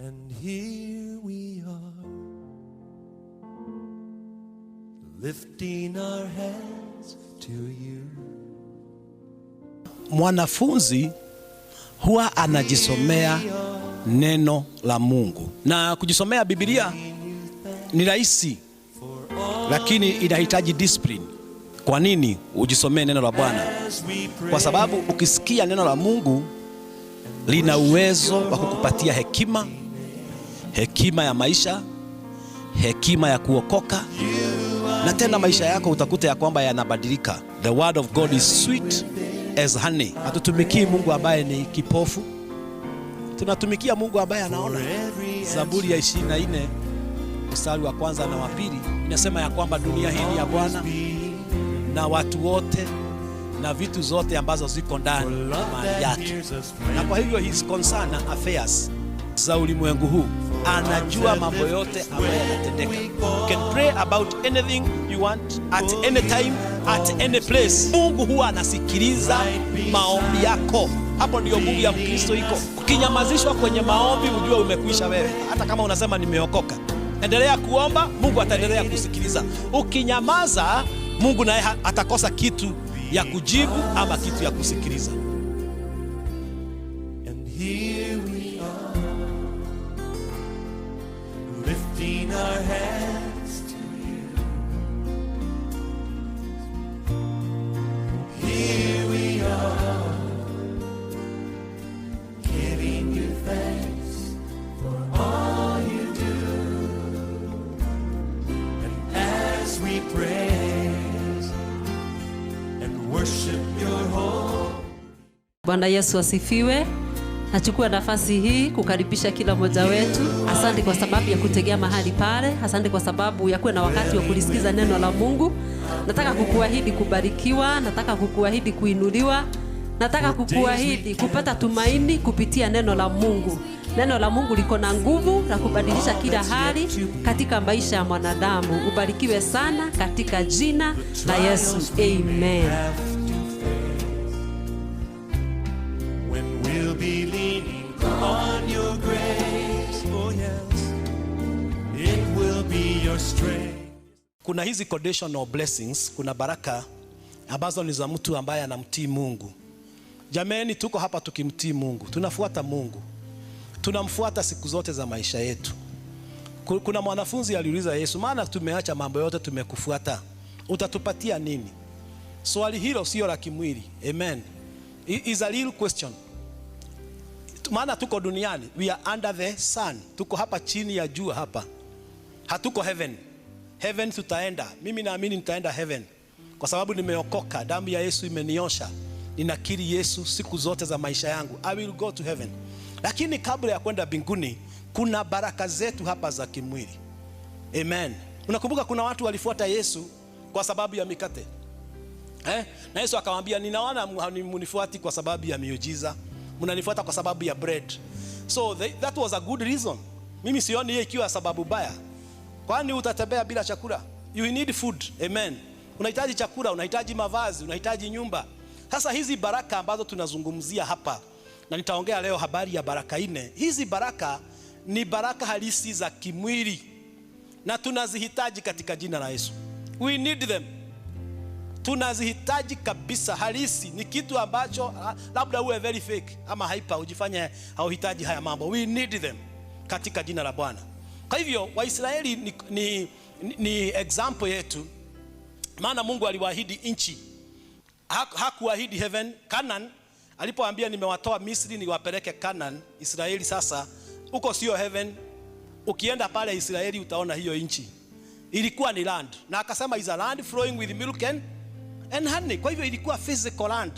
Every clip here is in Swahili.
And here we are, lifting our hands to you. Mwanafunzi huwa anajisomea neno la Mungu, na kujisomea Biblia ni rahisi, lakini inahitaji discipline. Kwa nini ujisomee neno la Bwana? Kwa sababu ukisikia neno la Mungu lina uwezo wa kukupatia hekima, hekima ya maisha, hekima ya kuokoka, na tena maisha yako utakuta ya kwamba yanabadilika. The word of God is sweet as honey. Hatutumikii Mungu ambaye ni kipofu, tunatumikia Mungu ambaye anaona. Zaburi ya 24 mstari wa kwanza na wa pili inasema ya kwamba dunia hii ni ya Bwana na watu wote na vitu zote ambazo ziko ndani mali yake. Na kwa hivyo his concern na affairs za ulimwengu huu, anajua mambo yote ambayo yanatendeka. You can pray about anything you want at any time at any place. Mungu huwa anasikiliza maombi yako. Hapo ndio nguvu ya Mkristo iko. Ukinyamazishwa kwenye maombi, ujue umekwisha wewe. Hata kama unasema nimeokoka, endelea kuomba, Mungu ataendelea kusikiliza. Ukinyamaza, Mungu naye atakosa kitu ya kujibu ama kitu ya kusikiliza. And here we are, lifting our hands to you. Here we are, giving you thanks for all you do. And as we praise and worship your holy. Bwana Yesu asifiwe. Nachukua nafasi hii kukaribisha kila mmoja wetu. Asante kwa sababu ya kutegea mahali pale. Asante kwa sababu ya kuwa na wakati wa kulisikiza neno la Mungu. Nataka kukuahidi kubarikiwa, nataka kukuahidi kuinuliwa, nataka kukuahidi kupata tumaini kupitia neno la Mungu. Neno la Mungu liko na nguvu la kubadilisha kila hali katika maisha ya mwanadamu. Ubarikiwe sana katika jina la Yesu. Amen. Be leaning on your grace, oh yes, it will be your strength. Kuna hizi conditional blessings, kuna baraka ambazo ni za mtu ambaye anamtii Mungu. Jameni, tuko hapa tukimtii Mungu, tunafuata Mungu, tunamfuata siku zote za maisha yetu. Kuna mwanafunzi aliuliza Yesu, maana tumeacha mambo yote tumekufuata, utatupatia nini? Swali hilo sio la kimwili. Amen. It is a real question. Maana tuko duniani, we are under the sun. Tuko hapa chini ya jua hapa. Hatuko heaven. Heaven tutaenda. Mimi naamini nitaenda heaven, kwa sababu nimeokoka, damu ya Yesu imeniosha. Ninakiri Yesu siku zote za maisha yangu. I will go to heaven. Lakini kabla ya kwenda mbinguni, kuna baraka zetu hapa za kimwili. Amen. Unakumbuka kuna watu walifuata Yesu kwa sababu ya mikate. Na Yesu akamwambia, ninaona mnifuati kwa sababu ya miujiza, mnanifuata kwa sababu ya bread. So that was a good reason. Mimi sioni hiyo ikiwa sababu baya. Kwani utatembea bila chakula? You need food. Amen. Unahitaji chakula, unahitaji mavazi, unahitaji nyumba. Sasa hizi baraka ambazo tunazungumzia hapa, na nitaongea leo habari ya baraka 4. Hizi baraka ni baraka halisi za kimwili, na tunazihitaji katika jina la Yesu. We need them. Tunazihitaji kabisa, halisi. Ni kitu ambacho labda uwe very fake ama hyper, ujifanye hauhitaji haya mambo. We need them katika jina la Bwana. Kwa hivyo Waisraeli ni example yetu, maana Mungu aliwaahidi nchi. Hakuahidi heaven, Canaan. Alipoambia nimewatoa Misri niwapeleke Canaan, Israeli sasa, uko sio heaven. Ukienda pale Israeli utaona hiyo nchi. Ilikuwa ni land. Na akasema is a land flowing with milk and honey. Kwa hivyo ilikuwa physical land.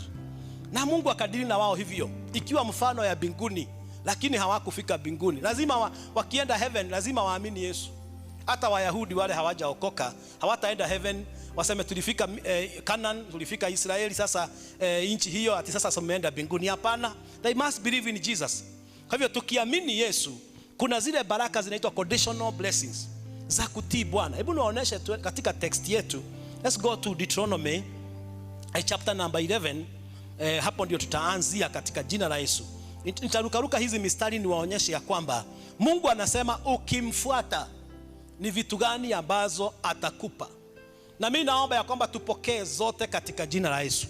Na Mungu akadili na wao hivyo, ikiwa mfano ya mbinguni, lakini hawakufika mbinguni. Lazima wakienda heaven lazima waamini Yesu. Hata Wayahudi wale hawajaokoka hawataenda heaven waseme tulifika Canaan, tulifika Israeli, sasa nchi hiyo ati sasa tumeenda mbinguni. Hapana. They must believe in Jesus. Kwa hivyo tukiamini Yesu, kuna zile baraka zinaitwa conditional blessings za kutii Bwana. Hebu niwaoneshe katika text yetu. Let's go to Deuteronomy chapter number 11. Hapo ndio tutaanzia katika jina la Yesu. Nitarukaruka hizi mistari niwaonyeshe ya kwamba Mungu anasema ukimfuata ni vitu gani ambazo atakupa. Na mimi naomba ya kwamba tupokee zote katika jina la Yesu.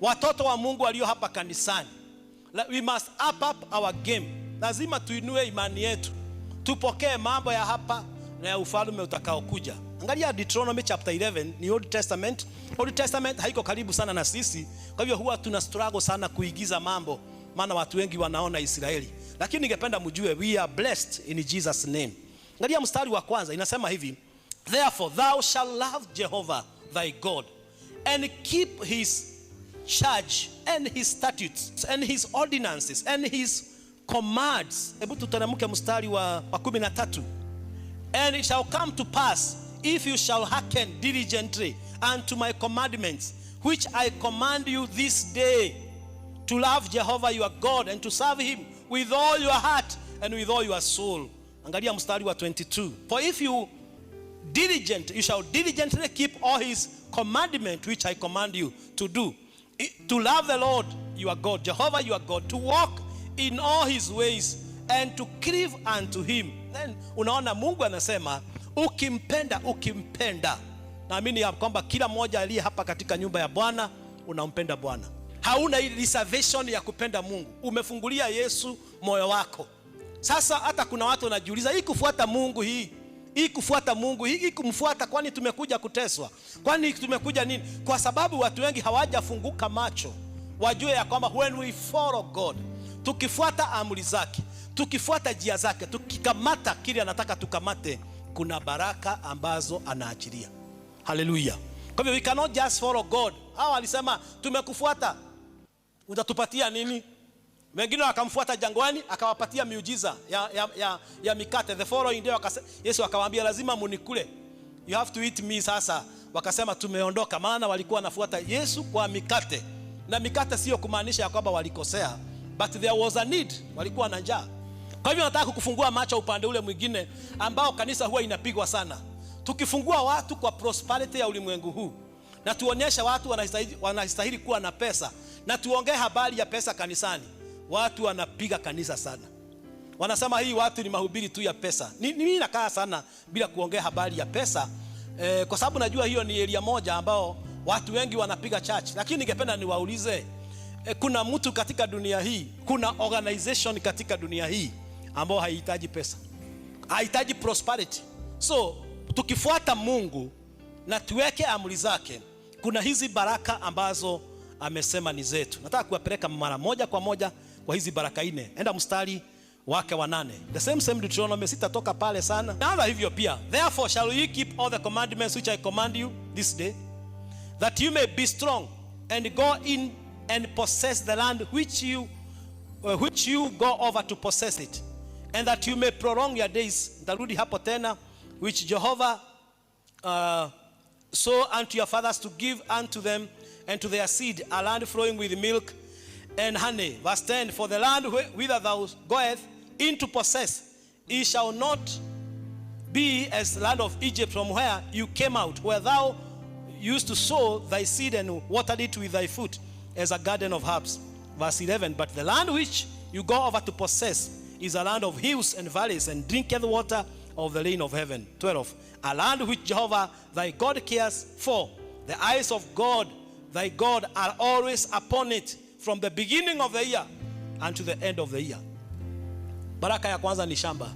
Watoto wa Mungu walio hapa kanisani, we must up our game. Lazima tuinue imani yetu, tupokee mambo ya hapa na ya ufalme utakaokuja. Angalia Deuteronomy chapter 11, ni Old Testament. Old Testament haiko karibu sana na sisi, kwa hivyo huwa tuna struggle sana kuigiza mambo, maana watu wengi wanaona Israeli. Lakini ningependa mjue we are blessed in Jesus name. Angalia mstari wa kwanza inasema hivi: therefore thou shalt love Jehovah thy God and keep his charge and his statutes and his ordinances and his commands. Hebu tuteremke mstari wa 13. And it shall come to pass, if you shall hearken diligently unto my commandments, which I command you this day, to love Jehovah your God and to serve him with all your heart and with all your soul. Angalia mstari wa 22. For if you shall diligently keep all his commandments which I command you to do, to love the Lord your God, Jehovah your God, to walk in all his ways and to cleave unto him. Then unaona Mungu anasema ukimpenda. Naamini ya kwamba kila mmoja aliye hapa katika nyumba ya Bwana unampenda Bwana. Hauna reservation ya kupenda Mungu. Umefungulia Yesu moyo wako. Sasa hata kuna watu wanajiuliza, hii kufuata Mungu hii kufuata Mungu, hii kumfuata, kwani tumekuja kuteswa? Kwani tumekuja nini? Kwa sababu watu wengi hawajafunguka macho wajue ya kwamba when we follow God, tukifuata amri zake, tukifuata njia zake, tukikamata kile anataka tukamate, kuna baraka ambazo anaachilia. Hallelujah. Kwa hivyo we cannot just follow God. Hawa alisema tumekufuata, utatupatia nini? Wengine wakamfuata jangwani, akawapatia miujiza ya mikate. The following day Yesu akawaambia lazima munikule, you have to eat me. Sasa wakasema tumeondoka, maana walikuwa wanafuata Yesu kwa mikate. Na mikate sio kumaanisha ya kwamba walikosea, but there was a need, walikuwa na njaa. Kwa hivyo nataka kukufungua macho upande ule mwingine ambao kanisa huwa inapigwa sana. Tukifungua watu kwa prosperity ya ulimwengu huu, na tuonyesha watu wanastahili kuwa na pesa, na tuongee habari ya pesa kanisani, watu wanapiga kanisa sana. Wanasema hii watu ni mahubiri tu ya pesa. Mimi nakaa sana bila kuongea habari ya pesa, kwa sababu najua hiyo ni area moja ambao watu wengi wanapiga church. Lakini ningependa niwaulize, kuna mtu katika dunia hii, kuna organization katika dunia hii ambao haihitaji pesa, haihitaji prosperity. So tukifuata Mungu na tuweke amri zake, kuna hizi baraka ambazo amesema ni zetu. Nataka kuwapeleka mara moja kwa moja kwa hizi baraka 4. Enda mstari wake wa 8. The same Deuteronomy, sitatoka pale sana. Naanza hivyo pia. Therefore shall you keep all the commandments which I command you this day, that you may be strong and go in and possess the land which you go over to possess it, and that you may prolong your days. Ntarudi hapo tena, which Jehovah so unto your fathers to give unto them and to their seed a land flowing with milk and honey. Verse 10, for the land whither thou goest in to possess, it shall not be as the land of Egypt from where you came out, where thou used to sow thy seed and watered it with thy foot, as a garden of herbs. Verse 11, but the land which you go over to possess is a land of hills and valleys, and drinketh water of the rain of heaven. 12, a land which Jehovah thy God cares for. The eyes of God thy God are always upon it, from the beginning of the year unto the end of the year. Baraka ya kwanza ni shamba.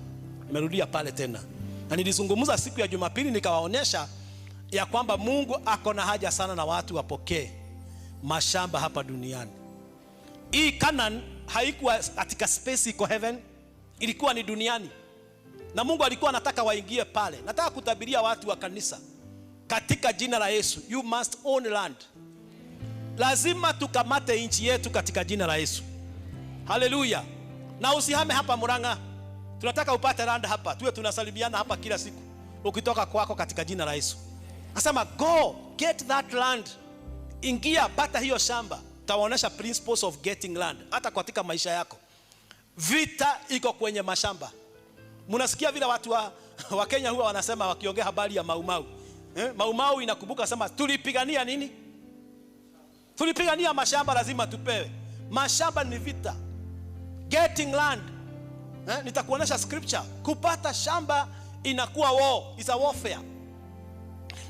Nimerudia pale tena, na nilizungumza siku ya Jumapili nikawaonyesha ya kwamba Mungu ako na haja sana na watu wapokee mashamba hapa duniani. Hii Canaan haikuwa katika space iko heaven, ilikuwa ni duniani, na Mungu alikuwa anataka waingie pale. Nataka kutabiria watu wa kanisa katika jina la Yesu, you must own land. Lazima tukamate nchi yetu katika jina la Yesu. Haleluya. Na usihame hapa Murang'a. Tunataka upate land hapa, tuwe tunasalimiana hapa kila siku ukitoka kwako katika jina la Yesu. Nasema go get that land. Ingia, pata hiyo shamba. Tawaonesha principles of getting land hata katika maisha yako. Vita iko kwenye mashamba. Munasikia vile watu wa Kenya huwa wanasema wakiongea habari ya Maumau. Maumau inakumbuka sema tulipigania nini? Tulipigania mashamba, lazima tupewe. Mashamba ni vita. Getting land. Nitakuonesha scripture. Kupata shamba inakuwa war, is a warfare.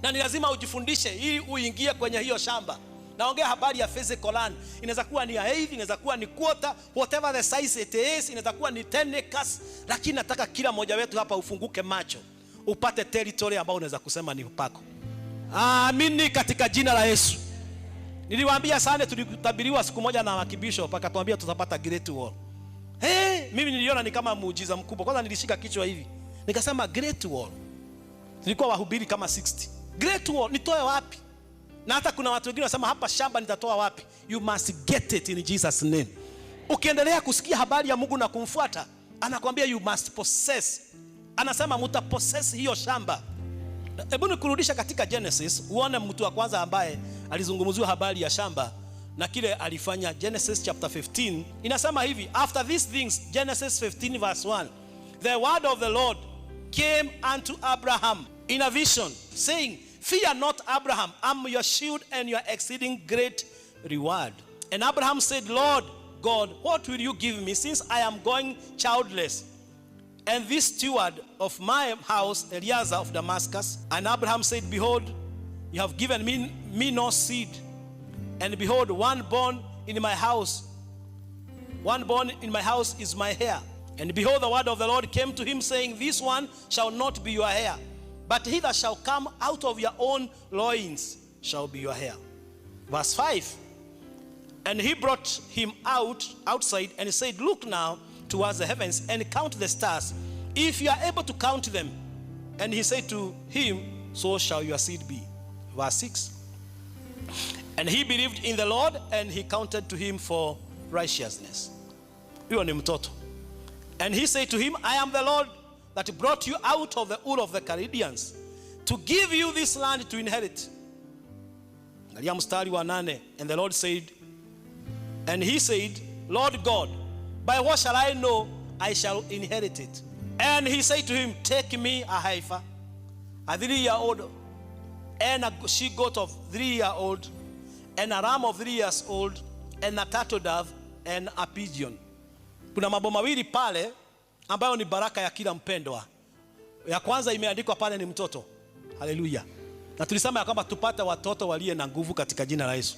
Na ni lazima ujifundishe ili uingie kwenye hiyo shamba. Naongea habari ya physical land. Inaweza kuwa ni eighth, inaweza kuwa ni quarter, whatever the size it is, inaweza kuwa ni 10 acres, lakini nataka kila mmoja wetu hapa ufunguke macho, upate territory ambayo unaweza kusema ni upako. Amini katika jina la Yesu. Niliwaambia sana, tulitabiriwa siku moja na Bishop akatuambia tutapata Great Wall. Mimi niliona ni kama muujiza mkubwa. Kwanza nilishika kichwa hivi, nikasema Great Wall. Tulikuwa wahubiri kama 60. Great Wall nitoe wapi? Na hata kuna watu wengine wanasema hapa shamba nitatoa wapi? You must get it in Jesus name. Ukiendelea kusikia habari ya Mungu na kumfuata, anakuambia you must possess. Anasema mutapossess hiyo shamba. Hebu nikurudisha katika Genesis, uone mtu wa kwanza ambaye alizungumziwa habari ya shamba na kile alifanya. Genesis chapter 15 inasema hivi, after these things, Genesis 15 verse 1, the word of the Lord came unto Abraham in a vision, saying, fear not, Abraham, I'm your shield and your exceeding great reward. And Abraham said, Lord God, what will you give me, since I am going childless? And this steward of my house, Eliezer of Damascus. And Abraham said, behold, you have given me no seed, and behold, one born in my house is my heir. And behold, the word of the Lord came to him, saying, this one shall not be your heir, but he that shall come out of your own loins shall be your heir. Verse 5, and he brought him outside, and he said, look now towards the heavens, and count the stars, if you are able to count them. And he said to him, so shall your seed be. Verse 6, and he believed in the Lord, and he counted to him for righteousness. Huyo ni mtoto. And he said to him, I am the Lord that brought you out of the Ur of the Chaldeans, to give you this land to inherit. Angalia mstari wa 8. And the Lord said, and he said, Lord God, by what shall I know I shall inherit it? And he said to him, take me a heifer, a 3-year-old, and a she-goat of 3-year-old, and a ram of 3 years old, and a turtle dove, and a pigeon. Kuna mambo mawili pale ambayo ni baraka ya kila mpendwa. Ya kwanza imeandikwa pale ni mtoto. Haleluya. Na tulisema ya kwamba tupate watoto walie na nguvu katika jina la Yesu.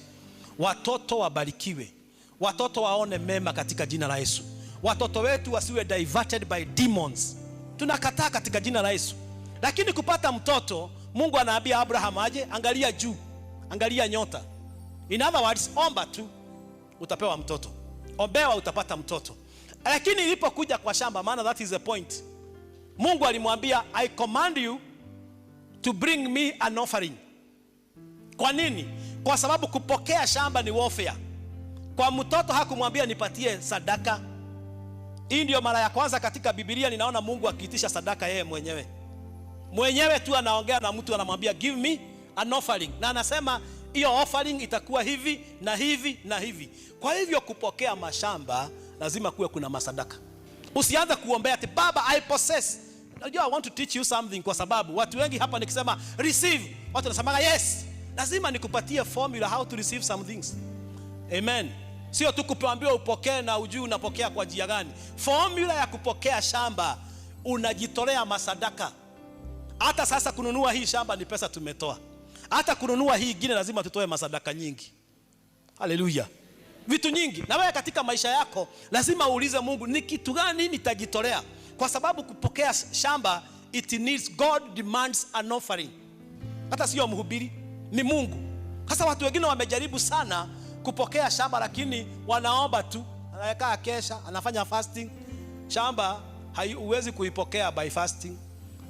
Watoto wabarikiwe. Watoto waone mema katika jina la Yesu. Watoto wetu wasiwe diverted by demons. Tunakataa katika jina la Yesu. Lakini kupata mtoto, Mungu anaambia Abraham aje, angalia juu, angalia nyota. In other words, omba tu utapewa mtoto. Ombewa utapata mtoto. Lakini ilipokuja kwa shamba, maana that is the point, Mungu alimwambia, I command you to bring me an offering. Kwa nini? Kwa sababu kupokea shamba ni warfare. Kwa mtoto hakumwambia nipatie sadaka. Hii ndio mara ya kwanza katika Biblia ninaona Mungu akiitisha sadaka yeye mwenyewe. Mwenyewe tu anaongea na mtu, anamwambia give me an offering. Na anasema hiyo offering itakuwa hivi na hivi na hivi. Kwa hivyo kupokea mashamba lazima kuwe kuna masadaka. Usianze kuombea ati baba I possess. Unajua I want to teach you something, kwa sababu watu wengi hapa nikisema receive, watu wanasema yes. Lazima nikupatie formula how to receive some things. Amen. Sio tu kuambiwa upokee na ujui unapokea kwa njia gani. Formula ya kupokea shamba, unajitolea masadaka. Hata sasa kununua hii shamba ni pesa tumetoa. Hata kununua hii ingine lazima tutoe masadaka nyingi. Haleluya. Vitu nyingi. Na wewe katika maisha yako lazima uulize Mungu, ni kitu gani nitajitolea? Kwa sababu kupokea shamba, it needs, God demands an offering. Hata sio mhubiri, ni Mungu. Sasa watu wengine wamejaribu sana kupokea shamba, lakini wanaomba tu, anakaa kesha, anafanya fasting. Shamba huwezi kuipokea by fasting,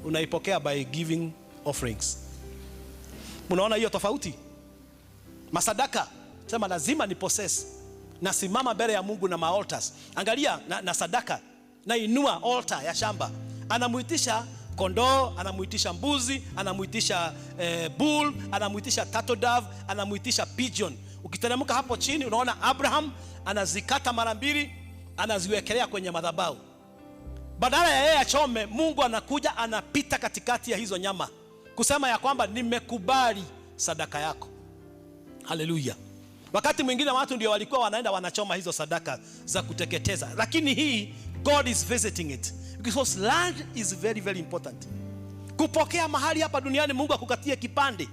unaipokea by giving offerings. Unaona hiyo tofauti? Masadaka, sema lazima ni possess. Na simama mbele ya Mungu na maaltars. Angalia na sadaka, na inua altar ya shamba. Anamuitisha kondoo, anamuitisha mbuzi, anamuitisha bull, anamuitisha turtle dove, anamuitisha pigeon. Ukiteremka hapo chini unaona Abraham anazikata mara mbili, anaziwekelea kwenye madhabahu. Badala ya yeye achome, Mungu anakuja anapita katikati ya hizo nyama kusema ya kwamba nimekubali sadaka yako. Haleluya. Wakati mwingine watu ndio walikuwa wanaenda wanachoma hizo sadaka za kuteketeza, lakini hii God is visiting it, because land is very very important. Kupokea mahali hapa duniani, Mungu akukatie kipande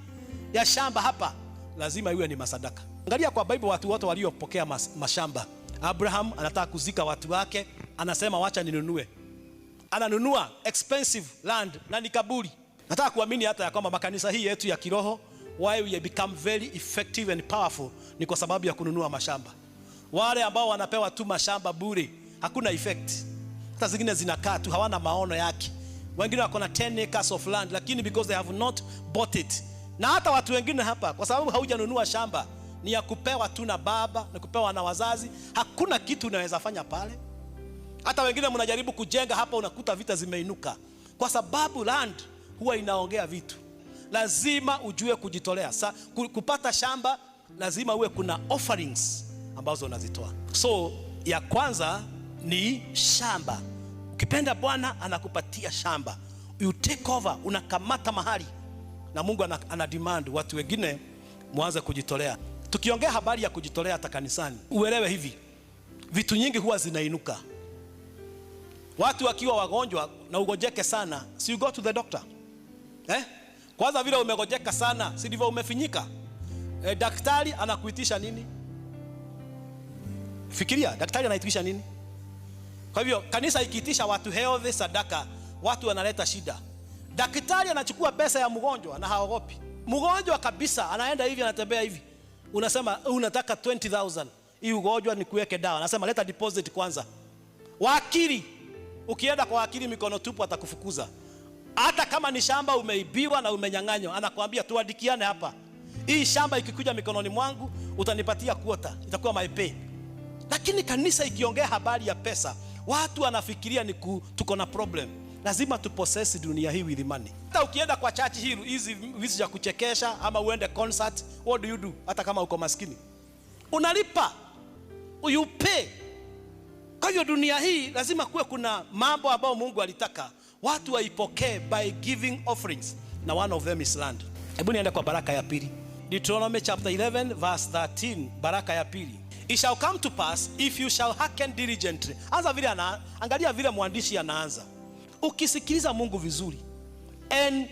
ya shamba hapa, lazima iwe ni masadaka. Angalia kwa Bible watu wote waliopokea mashamba. Abraham anataka kuzika watu wake, anasema wacha ninunue. Ananunua expensive land na ni kaburi. Nataka kuamini hata ya kwamba makanisa hii yetu ya kiroho, why we become very effective and powerful, ni kwa sababu ya kununua mashamba. Wale ambao wanapewa tu mashamba bure, hakuna effect. Hata zingine zinakaa tu, hawana maono yake. Wengine wako na 10 acres of land, lakini because they have not bought it. Na hata watu wengine hapa, kwa sababu haujanunua shamba, ni ya kupewa tu na baba, na kupewa na wazazi, hakuna kitu unaweza fanya pale. Hata wengine mnajaribu kujenga hapa, unakuta vita zimeinuka, kwa sababu land huwa inaongea vitu. Lazima ujue kujitolea. Kupata shamba lazima uwe kuna offerings ambazo unazitoa. So ya kwanza ni shamba. Ukipenda Bwana anakupatia shamba, you take over, unakamata mahali, na Mungu ana demand watu wengine muanze kujitolea. Tukiongea habari ya kujitolea hata kanisani, uelewe hivi, vitu nyingi huwa zinainuka. Watu wakiwa wagonjwa na ugojeke sana, si you go to the doctor. Kwanza vile umegojeka sana, si ndivyo umefinyika? Daktari anakuitisha nini? Fikiria, daktari anaitisha nini? Kwa hivyo kanisa ikiitisha watu health sadaka, watu wanaleta shida. Daktari anachukua pesa ya mgonjwa na haogopi. Mgonjwa kabisa anaenda hivi, anatembea hivi. Unasema unataka 20,000. Hii ugonjwa ni kuweke dawa. Anasema leta deposit kwanza. Wakili, ukienda kwa wakili mikono tupu atakufukuza. Hata kama ni shamba umeibiwa na umenyang'anywa, anakuambia tuandikiane hapa. Hii shamba ikikuja mikononi mwangu utanipatia quota, itakuwa my pay. Lakini kanisa ikiongea habari ya pesa, watu wanafikiria ni tuko na problem. Lazima tupossess dunia hii with money. Hata ukienda kwa church hii, hizi vitu za kuchekesha ama uende concert, what do you do? Hata kama uko maskini, unalipa, you pay. Kwa hiyo dunia hii lazima kuwe kuna mambo ambayo Mungu alitaka watu waipokee by giving offerings, na one of them is land. Hebu niende kwa baraka ya pili. Deuteronomy chapter 11 verse 13, baraka ya pili. It shall come to pass if you shall hearken diligently. Anza vile angalia vile mwandishi anaanza. Ukisikiliza Mungu vizuri, and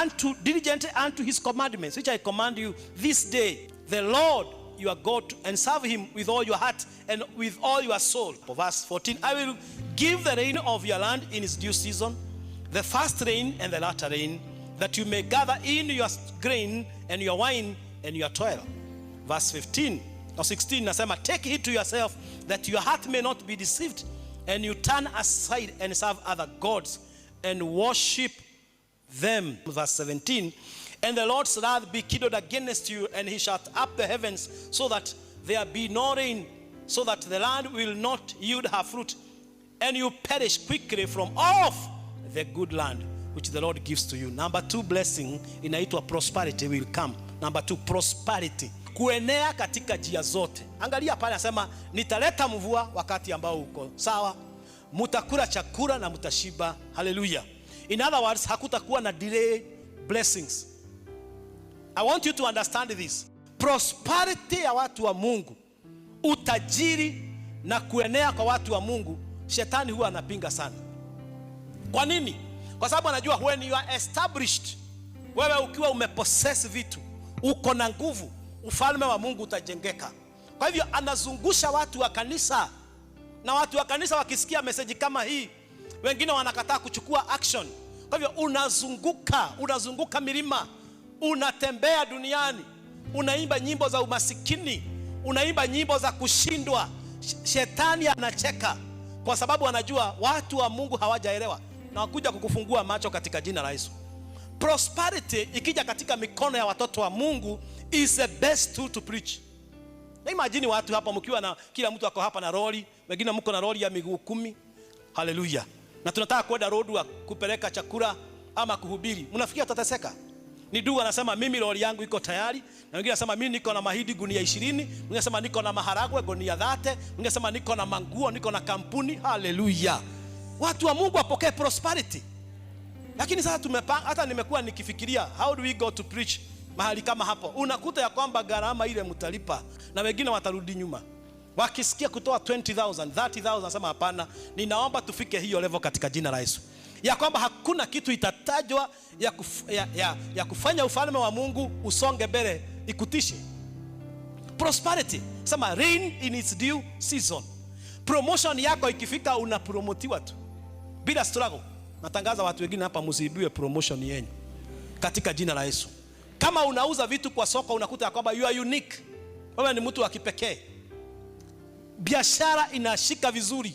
unto diligently unto his commandments which I command you this day, the Lord your God, and serve him with all your heart and with all your soul. Verse 14, I will give the rain of your land in its due season, the first rain and the latter rain, that you may gather in your grain and your wine and your toil. Verse 15 or 16 nasema, take heed to yourself that your heart may not be deceived, and you turn aside and serve other gods and worship them. Verse 17, and the Lord's wrath be kindled against you, and he shut up the heavens so that there be no rain, so that the land will not yield her fruit, and you perish quickly from off the good land which the Lord gives to you. Number 2 blessing inaitwa prosperity will come. Number 2, prosperity, kuenea katika njia zote. Angalia pale anasema nitaleta mvua wakati ambao uko sawa, mutakula chakula na mutashiba. Hallelujah. In other words, hakutakuwa na delay blessings. I want you to understand this. Prosperity ya watu wa Mungu, utajiri na kuenea kwa watu wa Mungu, shetani huwa anapinga sana. Kwa nini? Kwa sababu anajua when you are established, wewe ukiwa umepossess vitu, uko na nguvu, ufalme wa Mungu utajengeka. Kwa hivyo anazungusha watu wa kanisa, na watu wa kanisa wakisikia message kama hii, wengine wanakataa kuchukua action. Kwa hivyo unazunguka milima, unatembea duniani, unaimba nyimbo za umasikini, unaimba nyimbo za kushindwa. Shetani anacheka kwa sababu anajua watu wa Mungu hawajaelewa, na wakuja kukufungua macho katika jina la Yesu. Prosperity ikija katika mikono ya watoto wa Mungu is the best tool to preach. Na imagine watu hapa mkiwa na kila mtu ako hapa na lori, wengine mko na lori ya miguu 10. Hallelujah. Na tunataka kwenda road wa kupeleka chakula ama kuhubiri. Mnafikia tutateseka? Ni ndugu anasema mimi lori yangu iko tayari, na wengine anasema mimi niko na mahidi gunia 20, wengine anasema niko na maharagwe gunia 30, wengine anasema niko na manguo, niko na kampuni. Hallelujah. Watu wa Mungu wapokee prosperity. Lakini sasa tumepanga, hata nimekuwa nikifikiria how do we go to preach mahali kama hapo. Unakuta ya kwamba gharama ile mtalipa na wengine watarudi nyuma. Wakisikia kutoa 20,000, 30,000, nasema hapana, ninaomba tufike hiyo level katika jina la Yesu, ya kwamba hakuna kitu itatajwa ya kufanya ufalme wa Mungu usonge mbele ikutishe. Prosperity, sema rain in its due season. Promotion yako ikifika unapromotiwa tu bila struggle. Natangaza watu wengine hapa, msiibiwe promotion yenu katika jina la Yesu. Kama unauza vitu kwa soko, unakuta kwamba you are unique, wewe ni mtu wa kipekee, biashara inashika vizuri.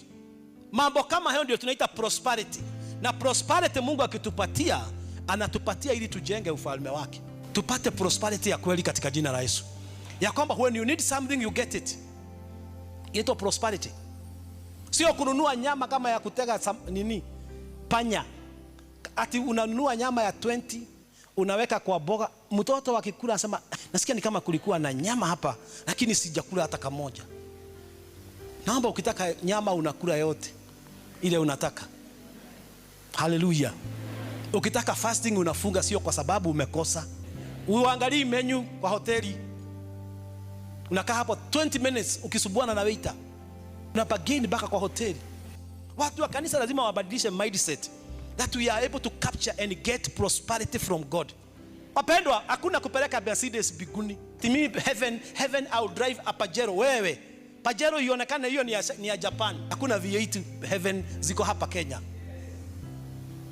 Mambo kama hayo ndio tunaita prosperity. Na prosperity Mungu akitupatia, anatupatia ili tujenge ufalme wake, tupate prosperity ya kweli katika jina la Yesu, ya kwamba when you need something you get it. Ito prosperity, sio kununua nyama kama ya kutega panya, ati unanunua nyama ya 20 unaweka kwa boga. Mtoto akikula anasema nasikia ni kama kulikuwa na nyama hapa, lakini sijakula hata kamoja. Naomba ukitaka nyama unakula yote ile unataka. Haleluya. Ukitaka fasting unafunga, sio kwa sababu umekosa. Uangalie menu kwa hoteli, unakaa hapo 20 minutes ukisubuana na waiter, unapageni baka kwa hoteli. Watu wa kanisa lazima wabadilishe mindset that we are able to capture and get prosperity from God. Wapendwa, hakuna kupeleka Mercedes biguni. Timi heaven I will drive a Pajero. Wewe Pajero ionekane hiyo ni ya Japan. Hakuna V8 heaven ziko hapa Kenya.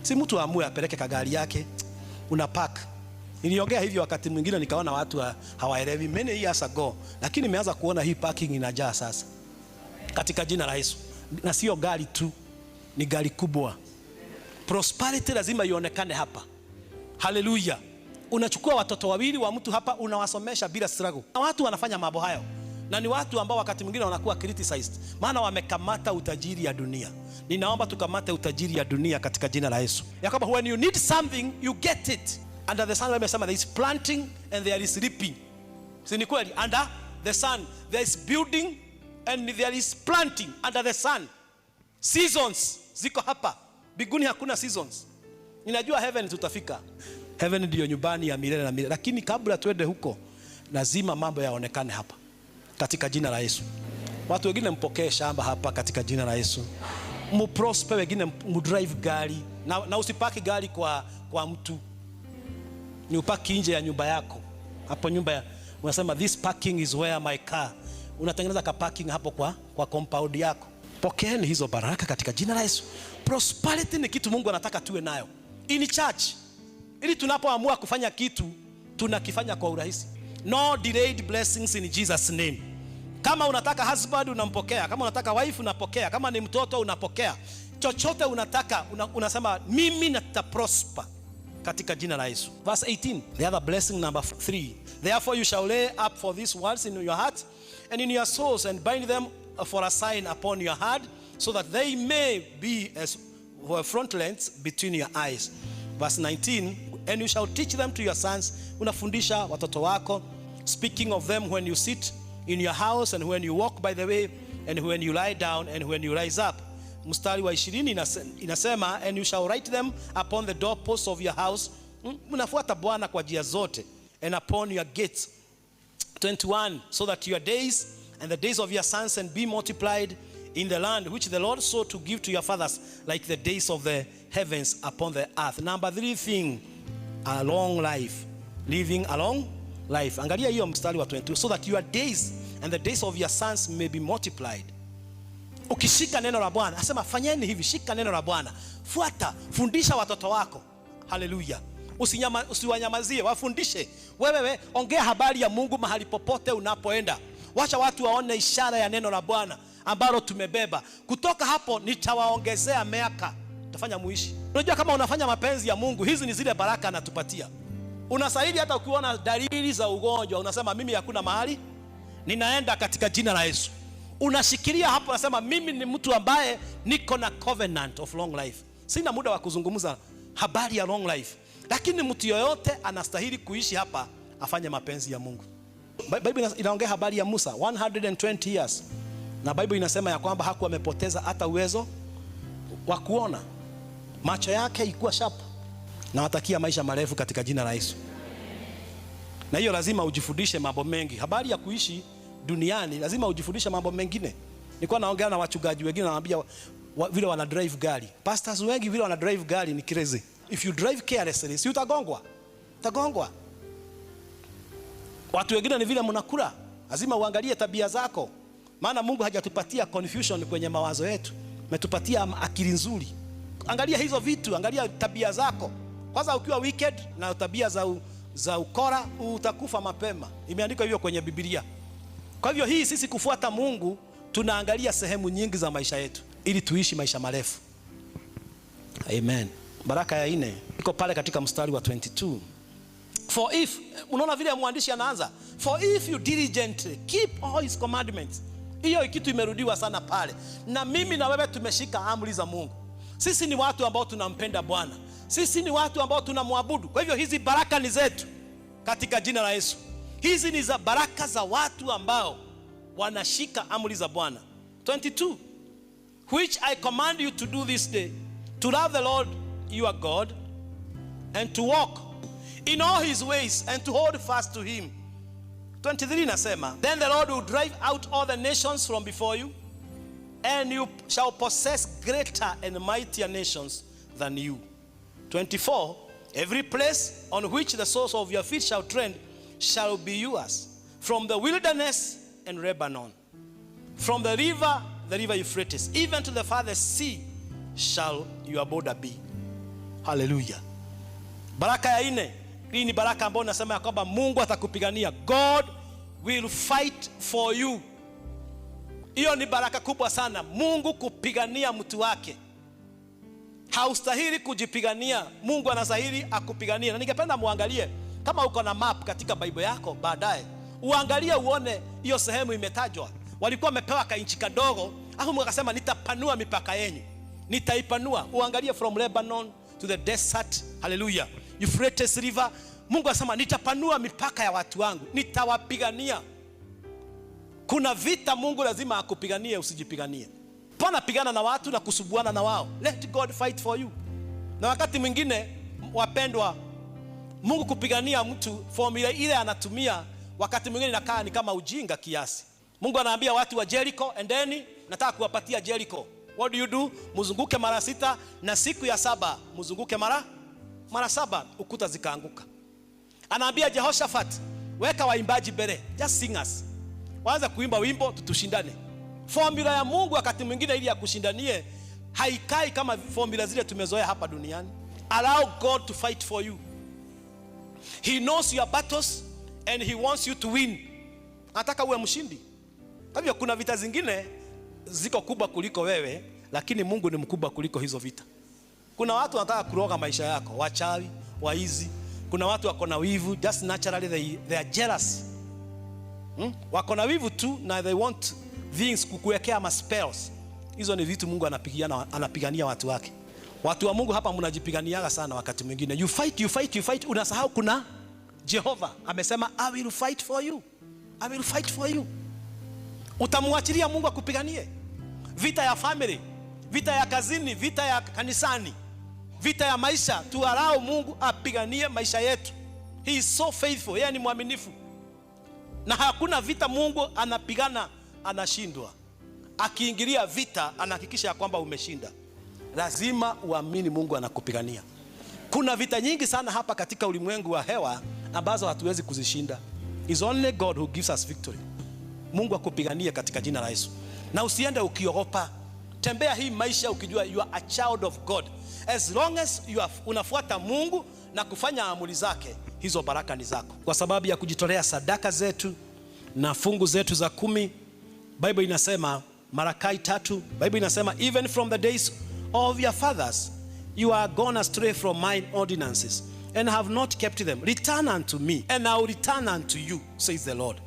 Si mtu amue apeleke kagari yake unapark. Niliongea hivyo wakati mwingine nikaona watu hawaelewi many years ago, lakini nimeanza kuona hii parking inajaa sasa katika jina la Yesu. Na sio gari tu, ni gari kubwa. Prosperity lazima ionekane hapa. Haleluya. Unachukua watoto wawili wa mtu hapa, unawasomesha bila struggle. Na watu wanafanya mambo hayo, na ni watu ambao wakati mwingine wanakuwa criticized, maana wamekamata utajiri ya dunia. Ninaomba tukamate utajiri ya dunia katika jina la Yesu, ya kwamba when you need something you get it. Under the sun, wamesema there is planting and there is reaping. Si ni kweli? Under the sun there is building and there is planting. Under the sun seasons ziko hapa. Biguni hakuna seasons. Ninajua heaven tutafika. Heaven ndio nyumbani ya milele na milele, lakini kabla tuende huko lazima mambo yaonekane hapa katika jina la Yesu. Watu wengine mpokee shamba hapa katika jina la Yesu. Muprosper, wengine mudrive gari na usipaki gari kwa mtu, ni upaki nje ya nyumba yako. Hapo nyumba unasema this parking is where my car. Unatengeneza ka parking hapo kwa compound yako. Pokeeni hizo baraka katika jina la Yesu. Prosperity ni kitu Mungu anataka tuwe nayo in church, ili tunapoamua kufanya kitu tunakifanya kwa urahisi. No delayed blessings in Jesus name. Kama unataka husband unampokea, kama unataka wife unapokea, kama ni mtoto unapokea. Chochote unataka unasema mimi nitaprosper katika jina la Yesu. Verse 18, the other blessing number 3. Therefore you shall lay up for these words in your heart and in your souls, and bind them for a sign upon your heart, so that they may be as frontlets between your eyes. Verse 19, and you shall teach them to your sons. Unafundisha watoto wako, speaking of them when you sit in your house, and when you walk by the way, and when you lie down, and when you rise up. Mstari wa 20 inasema, and you shall write them upon the doorposts of your house. Unafuata Bwana kwa njia zote, and upon your gates. 21, so that your days and the days of your sons and be multiplied in the land which the Lord swore to give to your fathers, like the days of the heavens upon the earth. Number 3 thing, a long life. Living a long life. Angalia hiyo mstari wa 22, so that your days and the days of your sons may be multiplied. Ukishika neno la Bwana, asema fanyeni hivi, shika neno la Bwana. Fuata, fundisha watoto wako. Haleluya. Usiwanyamazie, wafundishe. Wewe ongea habari ya Mungu mahali popote unapoenda. Wacha watu waone ishara ya neno la Bwana ambalo tumebeba. Kutoka hapo nitawaongezea miaka, tafanya muishi. Unajua kama unafanya mapenzi ya Mungu, hizi ni zile baraka anatupatia. Unastahili hata ukiona dalili za ugonjwa, unasema mimi hakuna mahali ninaenda katika jina la Yesu. Unashikilia hapo, unasema mimi ni mtu ambaye niko na covenant of long life. Sina muda wa kuzungumza habari ya long life, lakini mtu yoyote anastahili kuishi hapa afanye mapenzi ya Mungu. Bible inaongea habari ya Musa 120 years, na Bible inasema ya kwamba hakuwa amepoteza hata uwezo wa kuona. Macho yake ilikuwa sharp. Na watakia maisha marefu katika jina la Yesu. Na hiyo lazima ujifundishe mambo mengi. Habari ya kuishi duniani lazima ujifundishe mambo mengine. Nilikuwa naongea na wachungaji wengine, nawaambia vile wana drive gari. Pastors wengi vile wana drive gari ni crazy. If you drive carelessly, si utagongwa. Utagongwa. Watu wengine ni vile mnakula. Lazima uangalie tabia zako. Maana Mungu hajatupatia confusion kwenye mawazo yetu. Ametupatia akili nzuri. Angalia hizo vitu, angalia tabia zako. Kwanza ukiwa wicked na tabia za ukora, utakufa mapema. Imeandikwa hivyo kwenye Biblia. Kwa hivyo hii sisi kufuata Mungu, tunaangalia sehemu nyingi za maisha yetu ili tuishi maisha marefu. Amen. Baraka ya 4 iko pale katika mstari wa 22. For if, unaona vile mwandishi anaanza, for if you diligently keep all his commandments. Hiyo kitu imerudiwa sana pale. Na mimi na wewe tumeshika amri za Mungu. Sisi ni watu ambao tunampenda Bwana. Sisi ni watu ambao tunamwabudu. Kwa hivyo hizi baraka ni zetu katika jina la Yesu. Hizi ni za baraka za watu ambao wanashika amri za Bwana. 22. Which I command you to do this day, to love the Lord your God, and to walk in all his ways, and to hold fast to him. 23 nasema, then the Lord will drive out all the nations from before you, and you shall possess greater and mightier nations than you. 24, every place on which the soles of your feet shall tread shall be yours, from the wilderness and Lebanon, from the river Euphrates, even to the farthest sea shall your border be. Hallelujah. Baraka ya 4, hii ni baraka ambayo nasema ya kwamba Mungu atakupigania. God will fight for you. Hiyo ni baraka kubwa sana, Mungu kupigania mtu wake. Haustahili kujipigania, Mungu anastahili akupigania. Na ningependa muangalie, kama uko na map katika Bible yako, baadaye uangalie uone hiyo sehemu imetajwa. Walikuwa wamepewa kainchi kadogo, alafu Mungu akasema nitapanua mipaka yenu. Nitaipanua. Uangalie from Lebanon to the desert. Hallelujah. Euphrates River. Mungu anasema nitapanua mipaka ya watu wangu. Nitawapigania. Kuna vita Mungu lazima akupiganie, usijipiganie. Pana pigana na watu na kusubuana na wao. Let God fight for you. Na wakati mwingine wapendwa, Mungu kupigania mtu, formula ile anatumia wakati mwingine inakaa ni kama ujinga kiasi. Mungu anaambia watu wa Jericho, endeni, nataka kuwapatia Jericho. What do? Muzunguke mara 6, na siku ya 7 muzunguke mara 7, ukuta zikaanguka. Anaambia Jehoshaphat, weka waimbaji mbele, just singers. Waanza kuimba wimbo tutushindane. Formula ya Mungu wakati mwingine ili akushindanie haikai kama formula zile tumezoea hapa duniani. Allow God to fight for you. He knows your battles and he wants you to win. Anataka uwe mshindi. Kwa hivyo kuna vita zingine ziko kubwa kuliko wewe, lakini Mungu ni mkubwa kuliko hizo vita. Kuna watu wanataka kuroga maisha yako, wachawi, waizi. Kuna watu wako na wivu, just naturally they are jealous. Wako na wivu tu na they want things kukuwekea ma spells. Hizo ni vitu Mungu anapigania watu wake. Watu wa Mungu hapa mnajipiganiaga sana wakati mwingine. You fight, unasahau kuna Jehova amesema I will fight for you. I will fight for you. Utamwachilia Mungu akupiganie. Vita ya family, vita ya kazini, vita ya kanisani, vita ya maisha, tualao Mungu apiganie maisha yetu. He is so faithful, yeye ni mwaminifu. Na hakuna vita Mungu anapigana anashindwa. Akiingilia vita anahakikisha kwamba umeshinda. Lazima uamini Mungu anakupigania. Kuna vita nyingi sana hapa katika ulimwengu wa hewa ambazo hatuwezi kuzishinda. It's only God who gives us victory. Mungu akupiganie katika jina la Yesu. Na usiende ukiogopa. Tembea hii maisha ukijua you are a child of God. As long as unafuata Mungu na kufanya amri zake, hizo baraka ni zako. Kwa sababu ya kujitolea sadaka zetu na fungu zetu za 10, Bible inasema Malachi 3, Bible inasema even from the days of your fathers you are gone astray from mine ordinances and have not kept them. Return unto me and I will return unto you, says the Lord.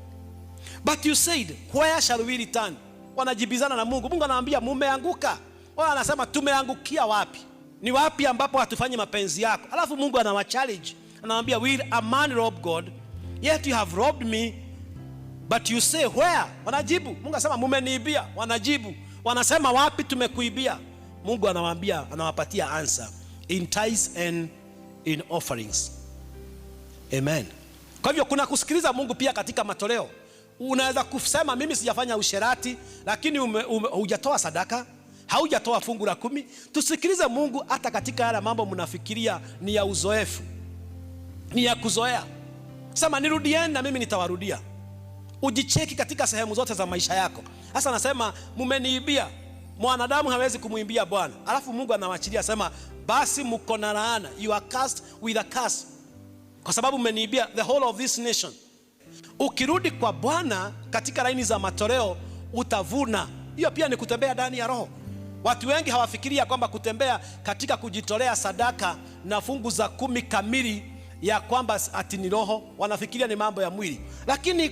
But you said, where shall we return? Wanajibizana na Mungu. Mungu anawaambia mumeanguka. Wao anasema tumeangukia wapi? Ni wapi ambapo hatufanyi mapenzi yako? Alafu Mungu anawachallenge. Anawaambia, will a man rob God? Yet you have robbed me. But you say where? Wanajibu. Mungu anasema mumeniibia. Wanajibu. Wanasema wapi tumekuibia? Mungu anawaambia, anawapatia answer in tithes and in offerings. Amen. Kwa hivyo kuna kusikiliza Mungu pia katika matoleo. Unaweza kusema mimi sijafanya usherati, lakini hujatoa sadaka, haujatoa fungu la 10. Tusikilize Mungu hata katika yale mambo mnafikiria ni ya uzoefu, ni ya kuzoea. Sema nirudieni na mimi nitawarudia. Ujicheki katika sehemu zote za maisha yako. Sasa nasema mumeniibia. Mwanadamu hawezi kumuimbia Bwana. Alafu Mungu anawachilia sema basi mko na laana, you are cursed with a curse, kwa sababu mmeniibia the whole of this nation. Ukirudi kwa Bwana katika laini za matoleo utavuna. Hiyo pia ni kutembea ndani ya roho. Watu wengi hawafikiria kwamba kutembea katika kujitolea sadaka na fungu za 10 kamili ya kwamba ati ni roho. Wanafikiria ni mambo ya mwili, lakini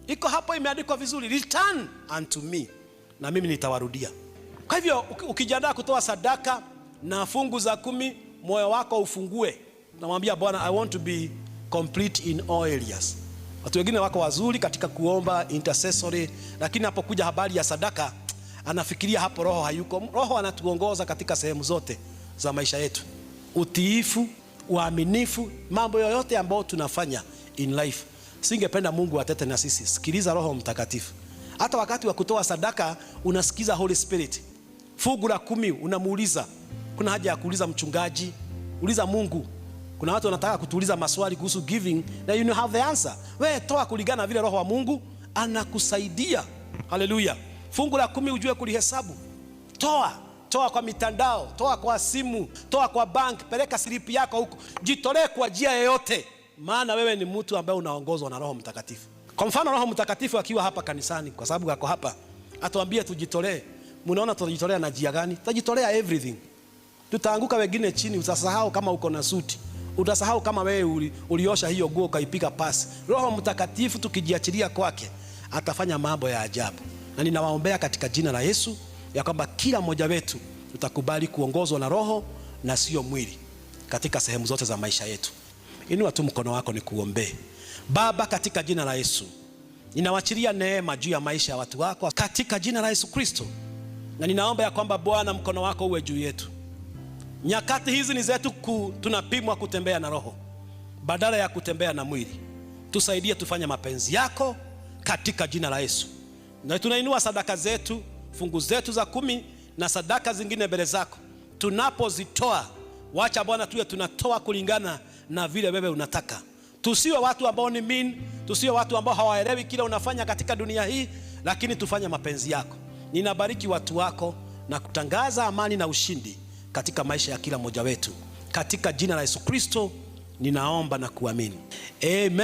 iko hapo imeandikwa vizuri, return unto me, na mimi nitawarudia. Kwa hivyo ukijiandaa kutoa sadaka na fungu za 10, moyo wako ufungue, namwambia Bwana, I want to be complete in all areas. Watu wengine wako wazuri katika kuomba intercessory, lakini hapokuja habari ya sadaka anafikiria hapo roho hayuko. Roho anatuongoza katika sehemu zote za maisha yetu. Utiifu, uaminifu, mambo yoyote ambayo tunafanya in life. Singependa Mungu atete na sisi. Sikiliza Roho Mtakatifu. Hata wakati wa kutoa sadaka unasikiza Holy Spirit. Fungu la 10 unamuuliza. Kuna haja ya kuuliza mchungaji, uliza Mungu. Kuna watu wanataka kutuuliza maswali kuhusu giving na you have the answer. Wewe toa kulingana vile Roho wa Mungu anakusaidia. Haleluya. Fungu la 10 ujue kulihesabu. Toa kwa mitandao, toa kwa simu, toa kwa bank, peleka slip yako huko. Jitolee kwa njia yoyote, maana wewe ni mtu ambaye unaongozwa na Roho Mtakatifu. Kwa mfano Roho Mtakatifu akiwa hapa kanisani, kwa sababu yako hapa, atuambie tujitolee. Mnaona tutajitolea na njia gani? Tutajitolea everything. Tutaanguka wengine chini, utasahau kama uko na suti. Utasahau kama wewe uliosha hiyo nguo ukaipiga pasi. Roho Mtakatifu tukijiachilia kwake, atafanya mambo ya ajabu. Na ninawaombea katika jina la Yesu ya kwamba kila mmoja wetu tutakubali kuongozwa na Roho na sio mwili katika sehemu zote za maisha yetu. Inua tu mkono wako nikuombee. Baba, katika jina la Yesu, ninawachilia neema juu ya maisha ya watu wako katika jina la Yesu Kristo. Na ninaomba ya kwamba Bwana, mkono wako uwe juu yetu. Nyakati hizi ni zetu tunapimwa kutembea na Roho badala ya kutembea na mwili. Tusaidie tufanye mapenzi yako katika jina la Yesu. Na tunainua sadaka zetu, fungu zetu za 10 na sadaka zingine mbele zako. Tunapozitoa, wacha Bwana tuwe tunatoa kulingana na vile wewe unataka. Tusiwe watu ambao ni mean, tusiwe watu ambao hawaelewi kile unafanya katika dunia hii, lakini tufanye mapenzi yako. Ninabariki watu wako na kutangaza amani na ushindi katika maisha ya kila mmoja wetu. Katika jina la Yesu Kristo ninaomba na kuamini. Amen.